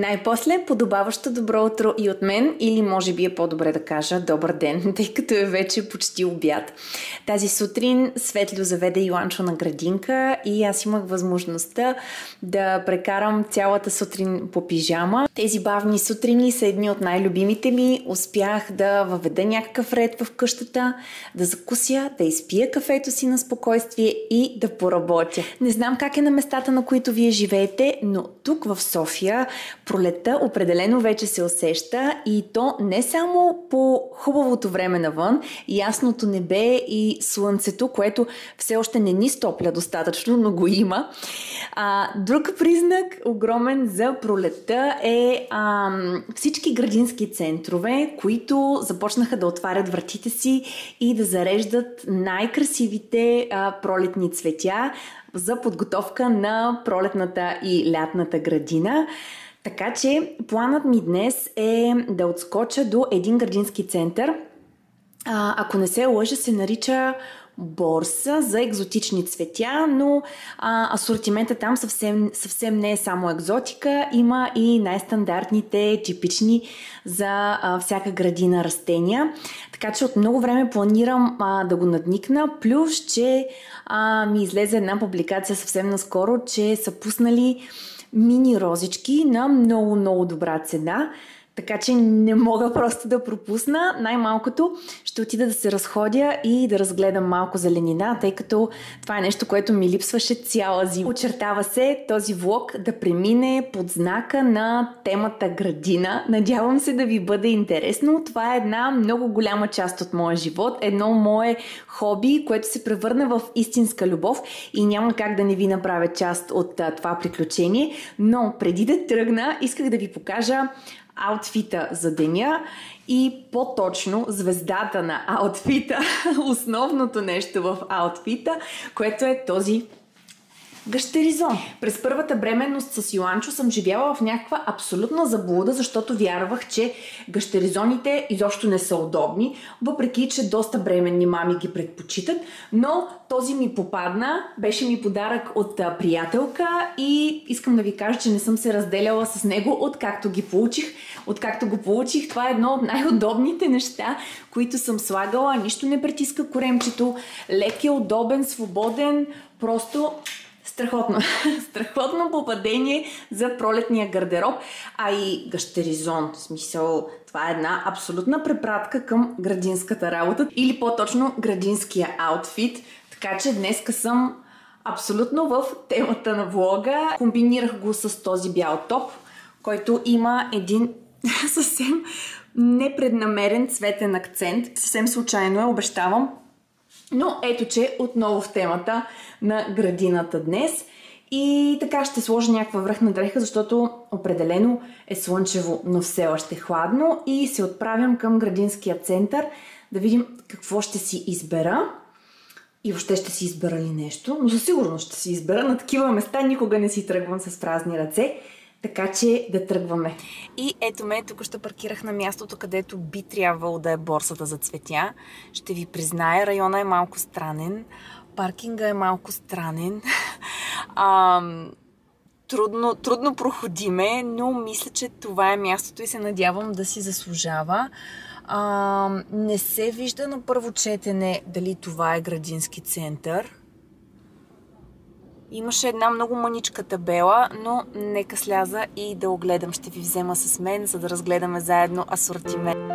Най-после подобаващо добро утро и от мен, или може би е по-добре да кажа добър ден, тъй като е вече почти обяд. Тази сутрин Светлю заведе Йоанчо на градинка и аз имах възможността да прекарам цялата сутрин по пижама. Тези бавни сутрини са едни от най-любимите ми. Успях да въведа някакъв ред в къщата, да закуся, да изпия кафето си на спокойствие и да поработя. Не знам как е на местата, на които вие живеете, но тук в София пролетта определено вече се усеща, и то не само по хубавото време навън, ясното небе и слънцето, което все още не ни стопля достатъчно, но го има. Друг признак огромен за пролетта е всички градински центрове, които започнаха да отварят вратите си и да зареждат най-красивите пролетни цветя за подготовка на пролетната и лятната градина. Така че планът ми днес е да отскоча до един градински център. Ако не се лъжа, се нарича Борса за екзотични цветя, но асортимента там съвсем не е само екзотика, има и най-стандартните, типични за всяка градина растения. Така че от много време планирам да го надникна, плюс, че ми излезе една публикация съвсем наскоро, че са пуснали мини розички на много добра цена. Така че не мога просто да пропусна. Най-малкото ще отида да се разходя и да разгледам малко зеленина, тъй като това е нещо, което ми липсваше цяла зима. Очертава се този влог да премине под знака на темата градина. Надявам се да ви бъде интересно. Това е една много голяма част от моя живот, едно мое хоби, което се превърна в истинска любов и няма как да не ви направя част от това приключение. Но преди да тръгна, исках да ви покажа аутфита за деня и по-точно звездата на аутфита, основното нещо в аутфита, което е този гащеризон. През първата бременност с Йоанчо съм живяла в някаква абсолютна заблуда, защото вярвах, че гащеризоните изобщо не са удобни, въпреки че доста бременни мами ги предпочитат, но този ми попадна, беше ми подарък от приятелка и искам да ви кажа, че не съм се разделяла с него откакто го получих. Това е едно от най-удобните неща, които съм слагала. Нищо не притиска коремчето, лек е, удобен, свободен, просто страхотно. Страхотно попадение за пролетния гардероб, а и гащеризон. В смисъл, това е една абсолютна препратка към градинската работа или по-точно градинския аутфит. Така че днеска съм абсолютно в темата на влога. Комбинирах го с този бял топ, който има един съвсем непреднамерен цветен акцент. Съвсем случайно е, обещавам. Но ето, че отново в темата на градината днес. И така ще сложа някаква връхна дреха, защото определено е слънчево, но все още хладно. И се отправям към градинския център да видим какво ще си избера. И въобще ще си избера ли нещо, но със сигурност ще си избера. На такива места никога не си тръгвам с празни ръце. Така че да тръгваме. И ето ме, тук ще паркирах на мястото, където би трябвало да е борсата за цветя. Ще ви призная, района е малко странен. Паркинга е малко странен. Трудно проходиме, но мисля, че това е мястото и се надявам да си заслужава. Не се вижда на първо четене дали това е градински център. Имаше една много мъничка табела, но нека сляза и да огледам. Ще ви взема с мен, за да разгледаме заедно асортимент.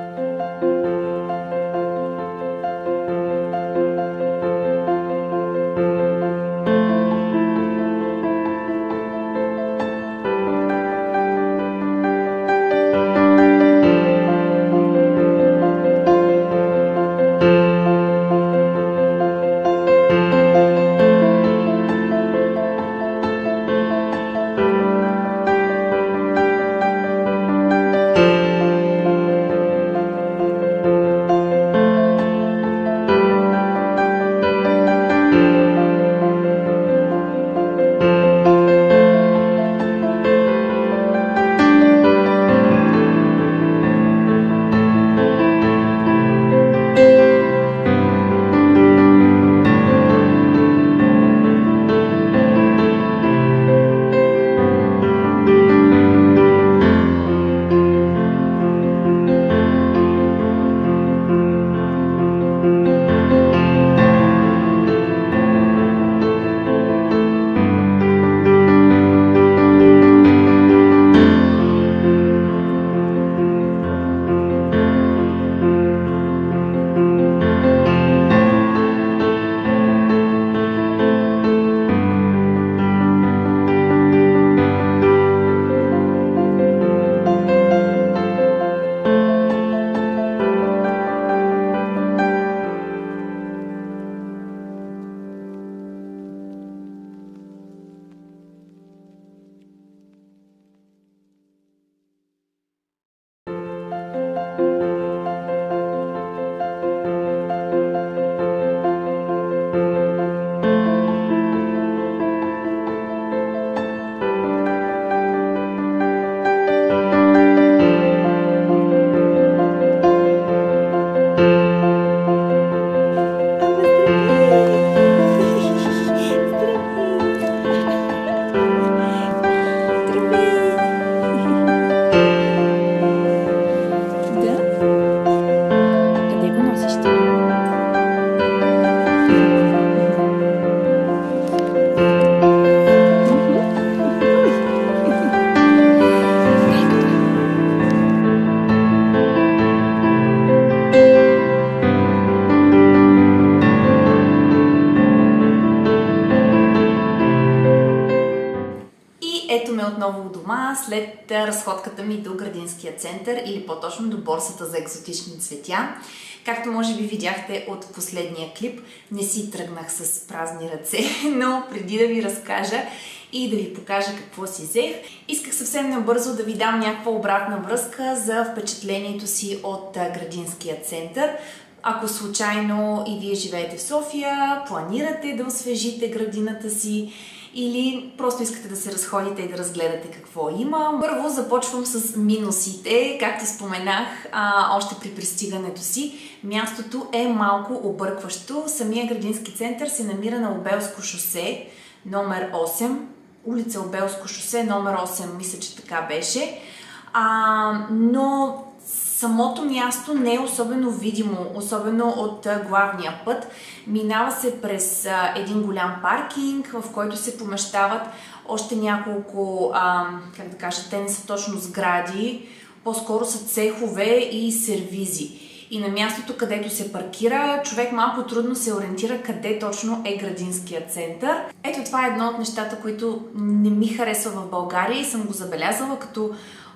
след разходката ми до градинския център или по-точно до борсата за екзотични цветя. Както може би видяхте от последния клип, не си тръгнах с празни ръце, но преди да ви разкажа и да ви покажа какво си взех, исках съвсем набързо да ви дам някаква обратна връзка за впечатлението си от градинския център. Ако случайно и вие живеете в София, планирате да освежите градината си или просто искате да се разходите и да разгледате какво има. Първо започвам с минусите. Както споменах още при пристигането си, мястото е малко объркващо. Самия градински център се намира на Обелско шосе, номер 8. Улица Обелско шосе, номер 8, мисля, че така беше. Но самото място не е особено видимо, особено от главния път. Минава се през един голям паркинг, в който се помещават още няколко, как да кажа, те не са точно сгради, по-скоро са цехове и сервизи. И на мястото, където се паркира, човек малко трудно се ориентира къде точно е градинския център. Ето това е едно от нещата, които не ми харесва в България и съм го забелязала като,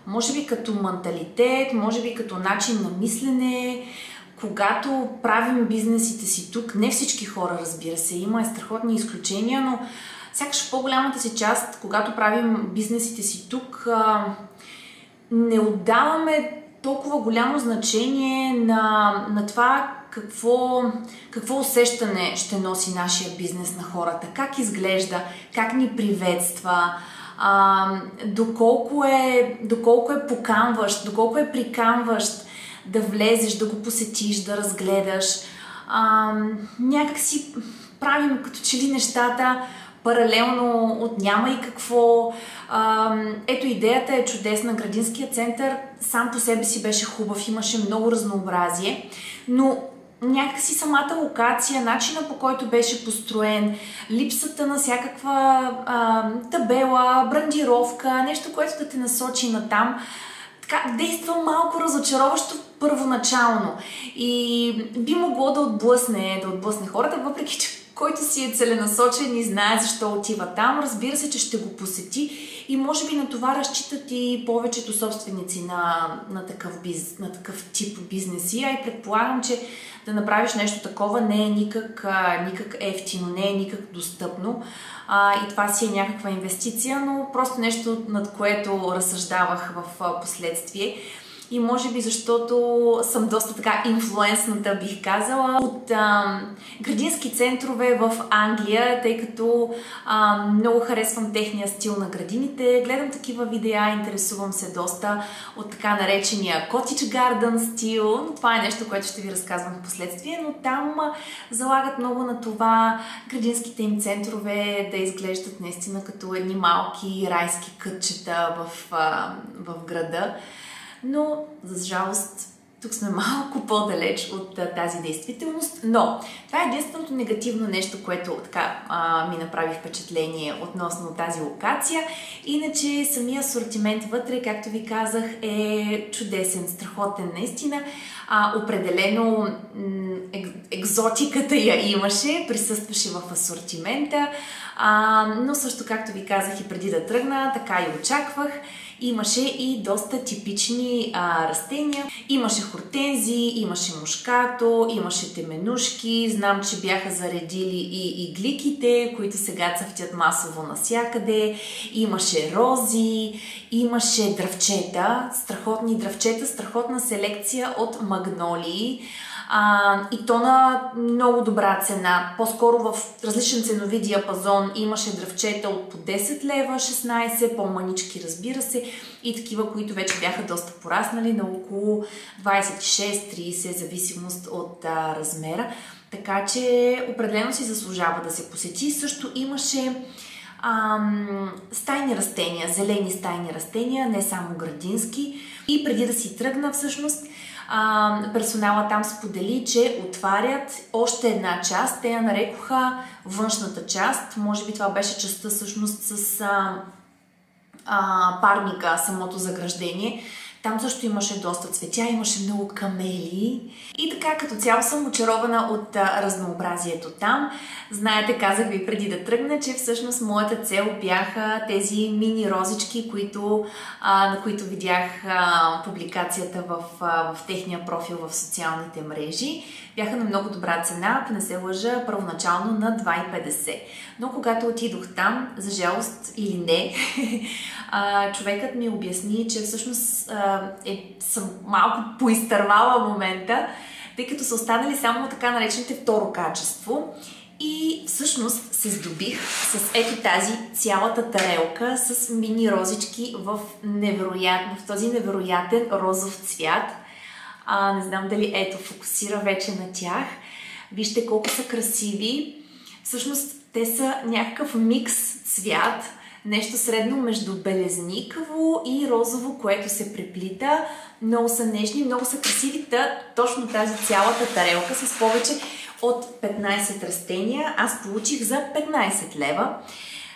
може би като менталитет, може би като начин на мислене. Когато правим бизнесите си тук, не всички хора, разбира се, има страхотни изключения, но сякаш в по-голямата си част, когато правим бизнесите си тук, не отдаваме толкова голямо значение на това какво усещане ще носи нашия бизнес на хората, как изглежда, как ни приветства, доколко е поканващ, доколко е приканващ да влезеш, да го посетиш, да разгледаш. Някак си правим като че ли нещата паралелно от няма и какво. Ето, идеята е чудесна. Градинския център сам по себе си беше хубав, имаше много разнообразие, но някакси самата локация, начина по който беше построен, липсата на всякаква табела, брандировка, нещо, което да те насочи натам, така действа малко разочароващо първоначално и би могло да отблъсне хората, въпреки че който си е целенасочен и знае защо отива там, разбира се, че ще го посети и може би на това разчитат и повечето собственици на такъв тип бизнеси, а и предполагам, че да направиш нещо такова не е никак ефтино, не е никак достъпно и това си е някаква инвестиция, но просто нещо, над което разсъждавах в последствие. И може би защото съм доста така инфлуенсната, бих казала, от градински центрове в Англия, тъй като много харесвам техния стил на градините. Гледам такива видеа, интересувам се доста от така наречения Cottage Garden стил. Но това е нещо, което ще ви разказвам в последствие, но там залагат много на това градинските им центрове да изглеждат наистина като едни малки райски кътчета в града. Но, за жалост, тук сме малко по-далеч от тази действителност, но това е единственото негативно нещо, което така ми направи впечатление относно тази локация. Иначе самия асортимент вътре, както ви казах, е чудесен, страхотен наистина. Определено екзотиката я имаше, присъстваше в асортимента, но също, както ви казах и преди да тръгна, така и очаквах. Имаше и доста типични растения. Имаше хортензии, имаше мушкато, имаше теменушки. Знам, че бяха заредили и игликите, които сега цъфтят масово навсякъде. Имаше рози, имаше дръвчета, страхотни дръвчета, страхотна селекция от магнолии. И то на много добра цена. По-скоро в различен ценови диапазон имаше дръвчета от по 10 лева, 16, по-манички, разбира се, и такива, които вече бяха доста пораснали на около 26-30, зависимост от размера. Така че определено си заслужава да се посети. Също имаше стайни растения, зелени стайни растения, не само градински. И преди да си тръгна, всъщност, персонала там сподели, че отварят още една част. Те я нарекоха външната част. Може би това беше частта всъщност с парника, самото заграждение. Там също имаше доста цветя, имаше много камели. И така, като цяло съм очарована от разнообразието там. Знаете, казах ви преди да тръгна, че всъщност моята цел бяха тези мини розички, на които видях публикацията в техния профил в социалните мрежи. Бяха на много добра цена, ако не се лъжа, първоначално на 2,50. Но когато отидох там, за жалост или не, човекът ми обясни, че всъщност съм малко поизтървала момента, тъй като са останали само така наречените второ качество. И всъщност се здобих с ето тази цялата тарелка с мини розички в този невероятен розов цвят. Не знам дали ето фокусира вече на тях. Вижте колко са красиви. Всъщност те са някакъв микс цвят, нещо средно между белезникаво и розово, което се преплита. Много са нежни, много са красиви. Точно тази цялата тарелка с повече от 15 растения аз получих за 15 лева,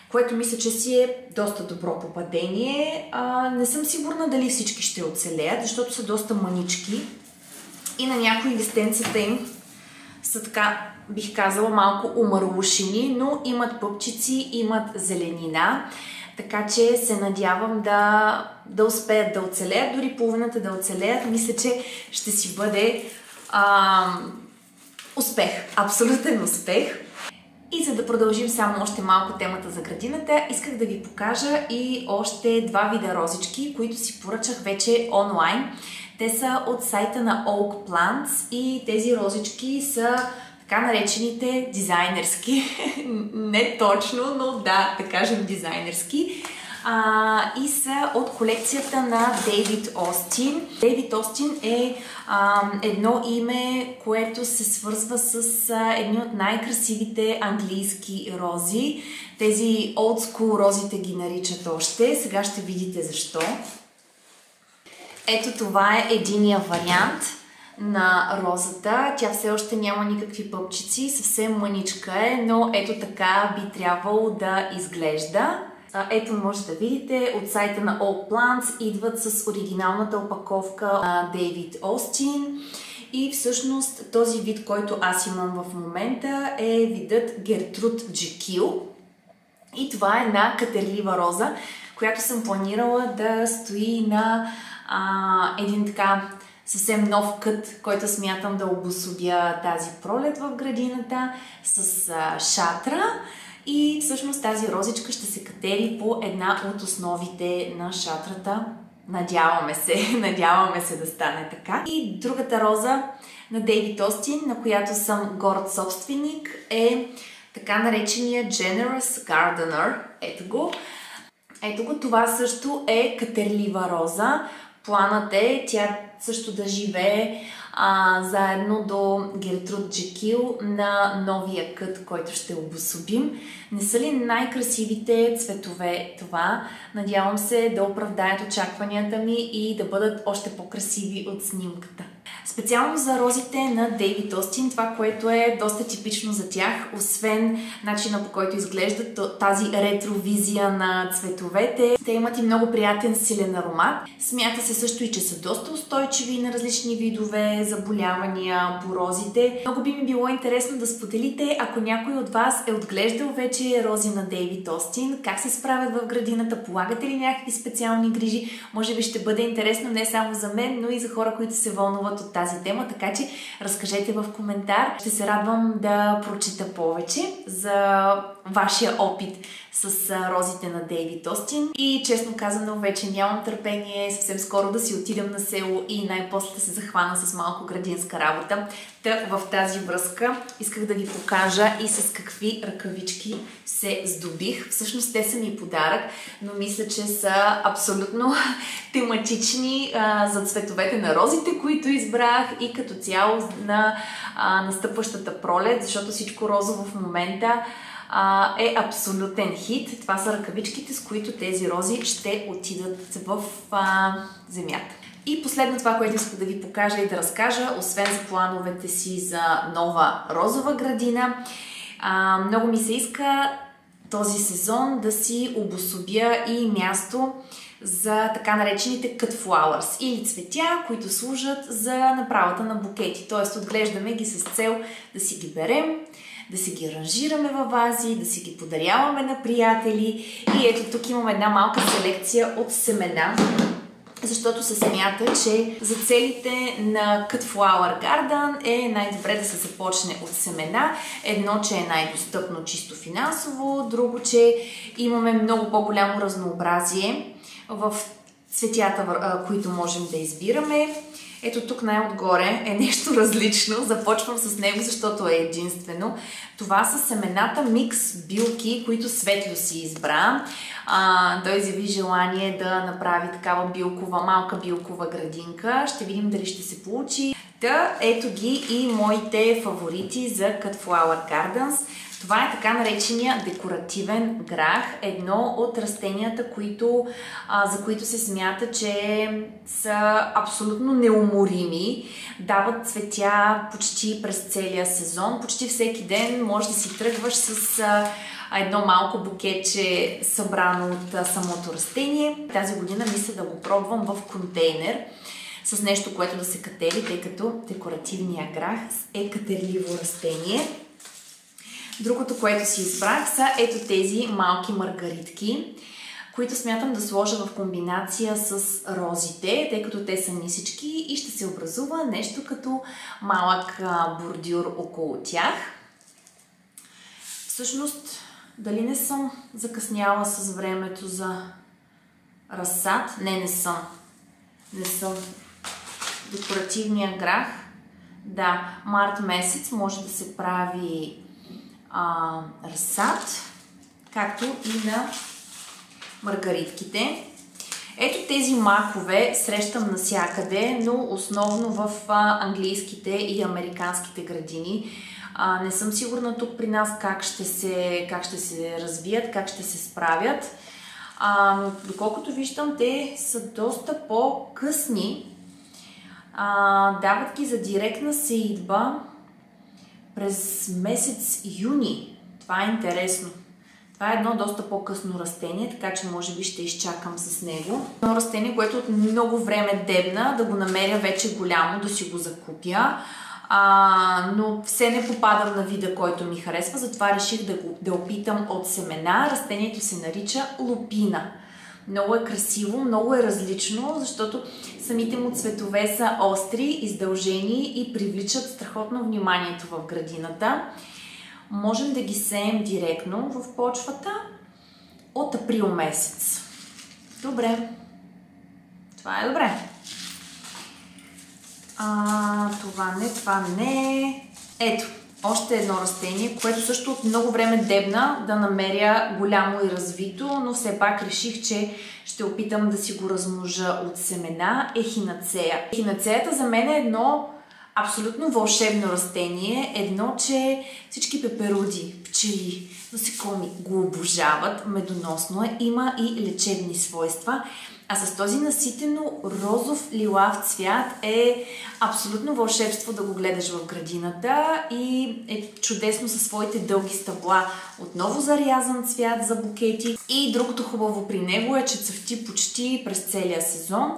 което мисля, че си е доста добро попадение. Не съм сигурна дали всички ще оцелеят, защото са доста мънички и на някои листенцата им са така, бих казала, малко умърлушени, но имат пъпчици, имат зеленина, така че се надявам да успеят да оцелеят, дори половината да оцелеят. Мисля, че ще си бъде успех, абсолютен успех. И за да продължим само още малко темата за градината, исках да ви покажа и още два вида розички, които си поръчах вече онлайн. Те са от сайта на Oak Plants и тези розички са така наречените дизайнерски. Не точно, но да кажем дизайнерски. И са от колекцията на Дейвид Остин. Дейвид Остин е едно име, което се свързва с едни от най-красивите английски рози. Тези old school розите ги наричат още. Сега ще видите защо. Ето това е единия вариант на розата. Тя все още няма никакви пъпчици, съвсем мъничка е, но ето така би трябвало да изглежда. Ето може да видите, от сайта на Oak Plants идват с оригиналната опаковка на Дейвид Остин. И всъщност този вид, който аз имам в момента, е видът Гертруд Джекил. И това е една катерлива роза, която съм планирала да стои на един така съвсем нов кът, който смятам да обособя тази пролет в градината с шатра. И всъщност тази розичка ще се катери по една от основите на шатрата. Надяваме се да стане така. И другата роза на Дейвид Остин, на която съм горд собственик, е така наречения Generous Gardener. Ето го, това също е катерлива роза. Планът е тя също да живее заедно до Гертруд Джекил на новия кът, който ще обособим. Не са ли най-красивите цветове това? Надявам се да оправдаят очакванията ми и да бъдат още по-красиви от снимката. Специално за розите на Дейвид Остин, това, което е доста типично за тях, освен начина, по който изглеждат, тази ретровизия на цветовете, те имат и много приятен силен аромат. Смята се също и, че са доста устойчиви на различни видове заболявания по розите. Много би ми било интересно да споделите, ако някой от вас е отглеждал вече рози на Дейвид Остин, как се справят в градината, полагате ли някакви специални грижи. Може би ще бъде интересно не само за мен, но и за хора, които се вълнуват от тази тема, така че разкажете в коментар. Ще се радвам да прочита повече за вашия опит с розите на Дейвид Остин. И честно казано, вече нямам търпение съвсем скоро да си отидем на село и най-после да се захвана с малко градинска работа. В тази връзка исках да ви покажа и с какви ръкавички се здобих. Всъщност те са ми подарък, но мисля, че са абсолютно тематични за цветовете на розите, които избрах и като цяло на настъпващата пролет, защото всичко розово в момента е абсолютен хит. Това са ръкавичките, с които тези рози ще отидат в земята. И последно това, което искам да ви покажа и да разкажа, освен за плановете си за нова розова градина, много ми се иска този сезон да си обособя и място, за така наречените cut flowers или цветя, които служат за направата на букети. Т.е. отглеждаме ги с цел да си ги берем, да си ги аранжираме във вази, да си ги подаряваме на приятели. И ето тук имам една малка селекция от семена, защото се смята, че за целите на Cut Flower Garden е най-добре да се започне от семена. Едно, че е най-достъпно чисто финансово, друго, че имаме много по-голямо разнообразие в цветята, които можем да избираме. Ето тук най-отгоре е нещо различно. Започвам с него, защото е единствено. Това са семената микс билки, които Светло си избра. Той изяви желание да направи такава малка билкова градинка. Ще видим дали ще се получи. Ето ги и моите фаворити за Cut Flower Gardens. Това е така наречения декоративен грах, едно от растенията, за които се смята, че са абсолютно неуморими. Дават цветя почти през целия сезон. Почти всеки ден можеш да си тръгваш с едно малко букетче, събрано от самото растение. Тази година мисля да го пробвам в контейнер с нещо, което да се катери, тъй като декоративният грах е катерливо растение. Другото, което си избрах, са ето тези малки маргаритки, които смятам да сложа в комбинация с розите, тъй като те са нисички и ще се образува нещо като малък бордюр около тях. Всъщност, дали не съм закъсняла с времето за разсад? Не съм. Не съм. Декоративния грах. Да, март месец може да се прави разсад, както и на маргаритките. Ето тези макове срещам навсякъде, но основно в английските и американските градини. Не съм сигурна тук при нас как ще се развият, как ще се справят. Доколкото виждам, те са доста по-късни. Дават ги за директна сеитба през месец юни. Това е интересно. Това е едно доста по-късно растение, така че може би ще изчакам с него. Едно растение, което от много време дебна да го намеря вече голямо, да си го закупя. Но все не попадам на вида, който ми харесва, затова реших да опитам от семена. Растението се нарича лупина. Много е красиво, много е различно, защото самите му цветове са остри, издължени и привличат страхотно вниманието в градината. Можем да ги сеем директно в почвата от април месец. Добре. Това е добре. Това не. Ето, още едно растение, което също от много време дебна да намеря голямо и развито, но все пак реших, че ще опитам да си го размножа от семена, е хинацея. Хинацеята за мен е едно абсолютно вълшебно растение, едно, че всички пеперуди, пчели, насекоми го обожават, медоносно е, има и лечебни свойства. А с този наситено розов лилав цвят е абсолютно вълшебство да го гледаш в градината и е чудесно със своите дълги стъбла. Отново зарязан цвят за букети. И другото хубаво при него е, че цъфти почти през целия сезон.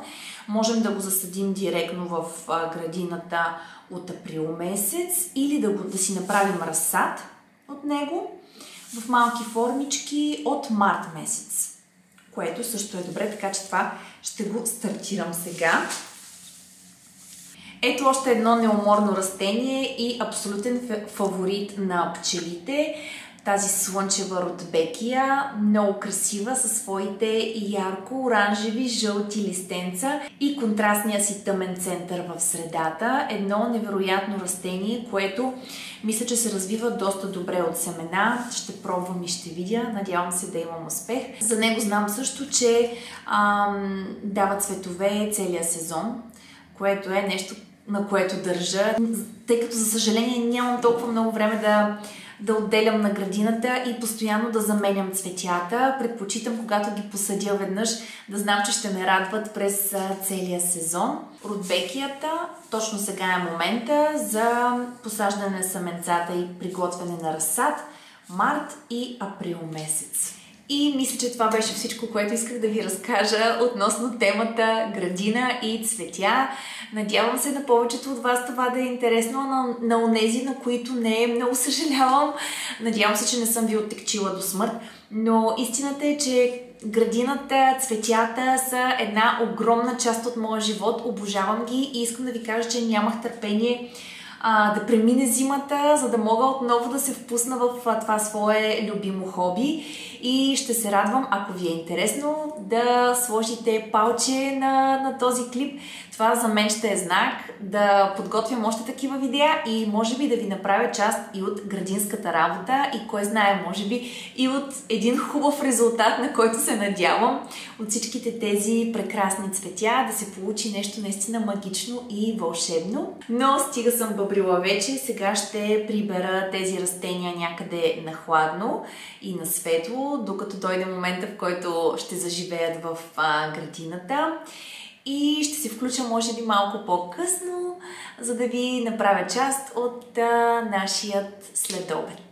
Можем да го засадим директно в градината от април месец или да си направим разсад от него в малки формички от март месец. Което също е добре, така че това ще го стартирам сега. Ето още едно неуморно растение и абсолютен фаворит на пчелите. Тази слънчева рудбекия, много красива със своите ярко-оранжеви жълти листенца и контрастния си тъмен център в средата. Едно невероятно растение, което мисля, че се развива доста добре от семена. Ще пробвам и ще видя. Надявам се да имам успех. За него знам също, че дава цветове целия сезон, което е нещо, на което държа. Тъй като, за съжаление, нямам толкова много време да отделям на градината и постоянно да заменям цветята. Предпочитам, когато ги посадя веднъж, да знам, че ще ме радват през целия сезон. Рудбекията, точно сега е момента за посаждане на семенцата и приготвяне на разсад. Март и април месец. И мисля, че това беше всичко, което исках да ви разкажа относно темата градина и цветя. Надявам се на повечето от вас това да е интересно, на онези, на които не е, много съжалявам. Надявам се, че не съм ви оттекчила до смърт, но истината е, че градината, цветята са една огромна част от моя живот. Обожавам ги и искам да ви кажа, че нямах търпение да премине зимата, за да мога отново да се впусна в това свое любимо хоби. И ще се радвам, ако ви е интересно, да сложите палче на този клип. Това за мен ще е знак да подготвям още такива видеа и може би да ви направя част и от градинската работа и кой знае, може би и от един хубав резултат, на който се надявам от всичките тези прекрасни цветя да се получи нещо наистина магично и вълшебно. Но стига съм бъбрила вече, сега ще прибера тези растения някъде на хладно и на светло, докато дойде момента, в който ще заживеят в градината. И ще се включа може би малко по-късно, за да ви направя част от нашият следобед.